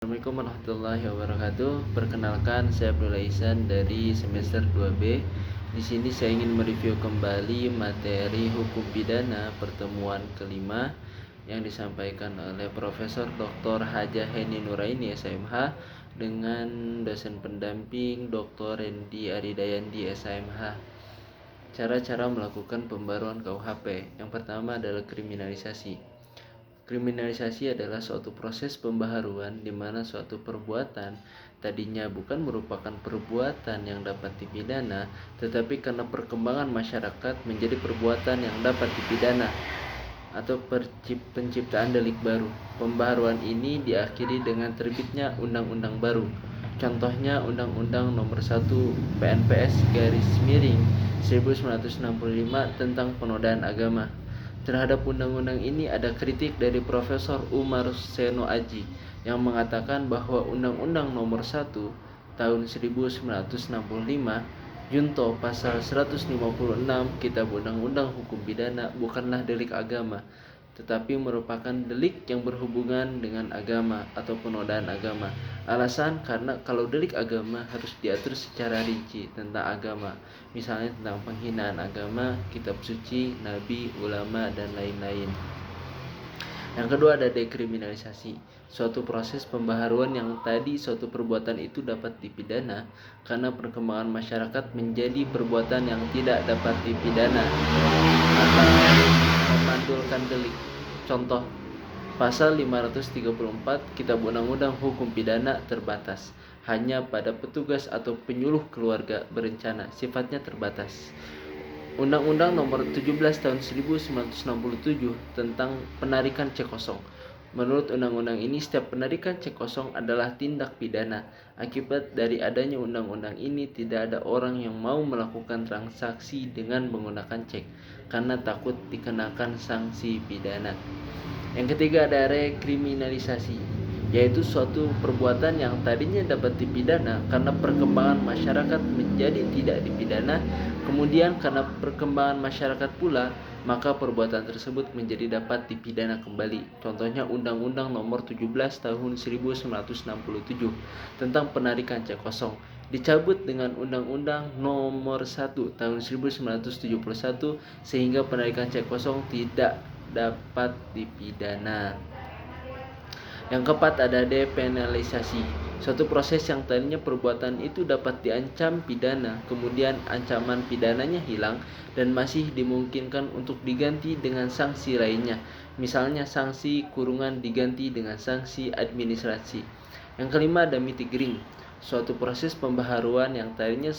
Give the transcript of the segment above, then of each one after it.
Assalamualaikum warahmatullahi wabarakatuh. Perkenalkan, saya Abdullah Ihsan dari semester 2B. Di sini saya ingin mereview kembali materi hukum pidana pertemuan kelima yang disampaikan oleh Profesor Dr. Hajah Heni Nuraini SMH dengan dosen pendamping Dr. Rendi Aridayandi SMH. Cara-cara melakukan pembaruan KUHP. Yang pertama adalah kriminalisasi. Kriminalisasi adalah suatu proses pembaharuan di mana suatu perbuatan tadinya bukan merupakan perbuatan yang dapat dipidana, tetapi karena perkembangan masyarakat menjadi perbuatan yang dapat dipidana atau penciptaan delik baru. Pembaharuan ini diakhiri dengan terbitnya undang-undang baru. Contohnya Undang-Undang Nomor 1 PNPS-1965 tentang penodaan agama. Terhadap undang-undang ini ada kritik dari Profesor Umar Seno Aji yang mengatakan bahwa Undang-Undang Nomor 1 Tahun 1965 Junto Pasal 156 Kitab Undang-Undang Hukum Pidana bukanlah delik agama, tetapi merupakan delik yang berhubungan dengan agama atau penodaan agama. Alasan karena kalau delik agama harus diatur secara rinci tentang agama, misalnya tentang penghinaan agama, kitab suci, nabi, ulama, dan lain-lain. Yang kedua ada dekriminalisasi, suatu proses pembaharuan yang tadi suatu perbuatan itu dapat dipidana karena perkembangan masyarakat menjadi perbuatan yang tidak dapat dipidana atau memandulkan delik. Contoh, Pasal 534 Kitab Undang-Undang Hukum Pidana terbatas, hanya pada petugas atau penyuluh keluarga berencana, sifatnya terbatas. Undang-Undang Nomor 17 Tahun 1967 tentang penarikan cek kosong. Menurut undang-undang ini, setiap penarikan cek kosong adalah tindak pidana. Akibat dari adanya undang-undang ini, tidak ada orang yang mau melakukan transaksi dengan menggunakan cek karena takut dikenakan sanksi pidana. Yang ketiga ada rekriminalisasi, yaitu suatu perbuatan yang tadinya dapat dipidana karena perkembangan masyarakat menjadi tidak dipidana, kemudian karena perkembangan masyarakat pula maka perbuatan tersebut menjadi dapat dipidana kembali. Contohnya Undang-Undang Nomor 17 Tahun 1967 tentang penarikan cek kosong dicabut dengan Undang-Undang Nomor 1 Tahun 1971 sehingga penarikan cek kosong tidak dapat dipidana. Yang keempat ada depenalisasi, suatu proses yang tadinya perbuatan itu dapat diancam pidana, kemudian ancaman pidananya hilang dan masih dimungkinkan untuk diganti dengan sanksi lainnya. Misalnya sanksi kurungan diganti dengan sanksi administrasi. Yang kelima ada mitigring, suatu proses pembaharuan yang tadinya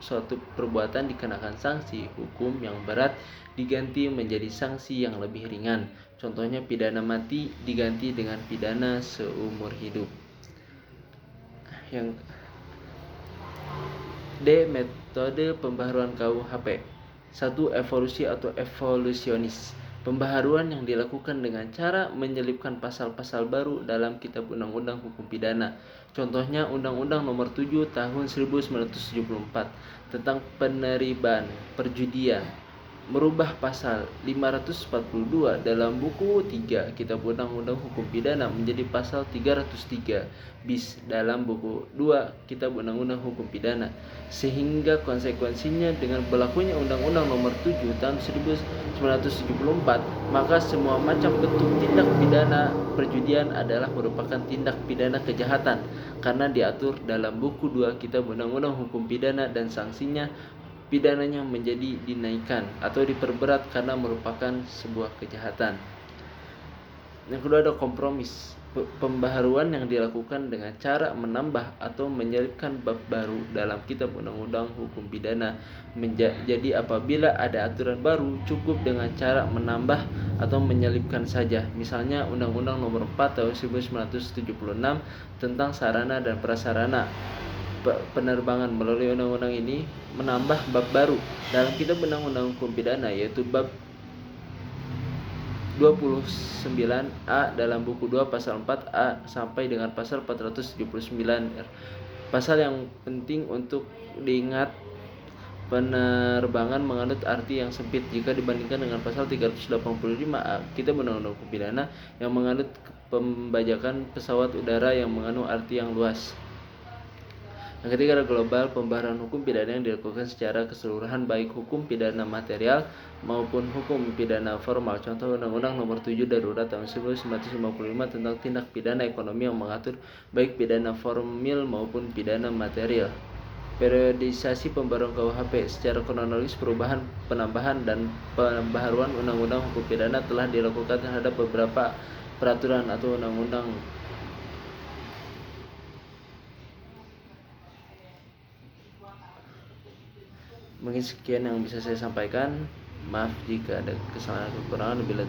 suatu perbuatan dikenakan sanksi hukum yang berat diganti menjadi sanksi yang lebih ringan. Contohnya pidana mati diganti dengan pidana seumur hidup. Yang D. Metode pembaharuan KUHP. 1. Evolusi atau evolusionis, pembaharuan yang dilakukan dengan cara menyelipkan pasal-pasal baru dalam Kitab Undang-Undang Hukum Pidana. Contohnya Undang-Undang Nomor 7 Tahun 1974 tentang penerimaan perjudian, merubah pasal 542 dalam buku 3 Kitab Undang-Undang Hukum Pidana menjadi pasal 303 bis dalam buku 2 Kitab Undang-Undang Hukum Pidana, sehingga konsekuensinya dengan berlakunya Undang-Undang Nomor 7 Tahun 1974 maka semua macam bentuk tindak pidana perjudian adalah merupakan tindak pidana kejahatan karena diatur dalam buku 2 Kitab Undang-Undang Hukum Pidana dan sanksinya pidananya menjadi dinaikkan atau diperberat karena merupakan sebuah kejahatan. Yang kedua ada kompromis, pembaharuan yang dilakukan dengan cara menambah atau menyelipkan bab baru dalam Kitab Undang-Undang Hukum Pidana. Jadi apabila ada aturan baru cukup dengan cara menambah atau menyelipkan saja. Misalnya Undang-Undang Nomor 4 Tahun 1976 tentang sarana dan prasarana penerbangan. Melalui undang-undang ini menambah bab baru dalam Kitab Undang-Undang Hukum Pidana, yaitu bab 29A dalam buku 2 pasal 4A sampai dengan pasal 479R. Pasal yang penting untuk diingat penerbangan menganut arti yang sempit jika dibandingkan dengan pasal 385 Kitab Undang-Undang Hukum Pidana yang menganut pembajakan pesawat udara yang mengandung arti yang luas. Yang ketiga adalah global, pembaharuan hukum pidana yang dilakukan secara keseluruhan baik hukum pidana material maupun hukum pidana formal. Contoh Undang-Undang Nomor 7 Darurat tahun 1955 tentang tindak pidana ekonomi yang mengatur baik pidana formil maupun pidana material. Periodisasi pembaruan KUHP secara kronologis perubahan, penambahan, dan pembaharuan undang-undang hukum pidana telah dilakukan terhadap beberapa peraturan atau undang-undang. Mungkin sekian yang bisa saya sampaikan. Maaf jika ada kesalahan kekurangan. Bila